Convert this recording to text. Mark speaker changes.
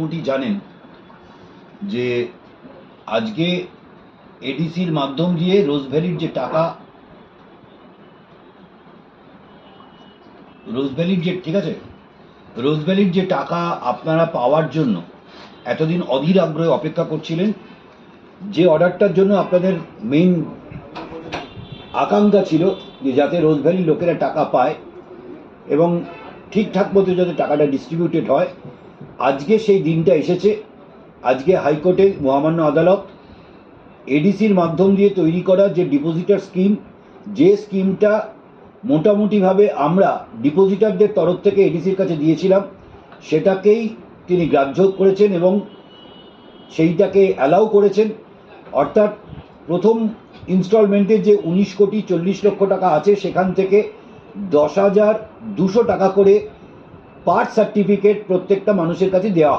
Speaker 1: মোটামুটি জানেন যে আজকে এডিসির মাধ্যম দিয়ে রোজভ্যালির যে টাকা, ঠিক আছে, রোজভ্যালির যে টাকা আপনারা পাওয়ার জন্য এতদিন অধীর আগ্রহে অপেক্ষা করছিলেন, যে অর্ডারটার জন্য আপনাদের মেইন আকাঙ্ক্ষা ছিল যে যাতে রোজভ্যালির লোকেরা টাকা পায় এবং ঠিকঠাক মতো যাতে টাকাটা ডিস্ট্রিবিউটেড হয়, আজকে সেই দিনটা এসেছে। আজকে হাইকোর্টের মহামান্য আদালত এডিসির মাধ্যম দিয়ে তৈরি করা যে ডিপোজিটার স্কিম, যে স্কিমটা মোটামুটিভাবে আমরা ডিপোজিটারদের তরফ থেকে এডিসির কাছে দিয়েছিলাম, সেটাকেই তিনি গ্রাহ্য করেছেন এবং সেইটাকে অ্যালাউ করেছেন। অর্থাৎ প্রথম ইনস্টলমেন্টের যে 19,40,00,000 টাকা আছে, সেখান থেকে 10,200 টাকা করে পার্ট সার্টিফিকেট প্রত্যেকটা মানুষের কাছে দেওয়া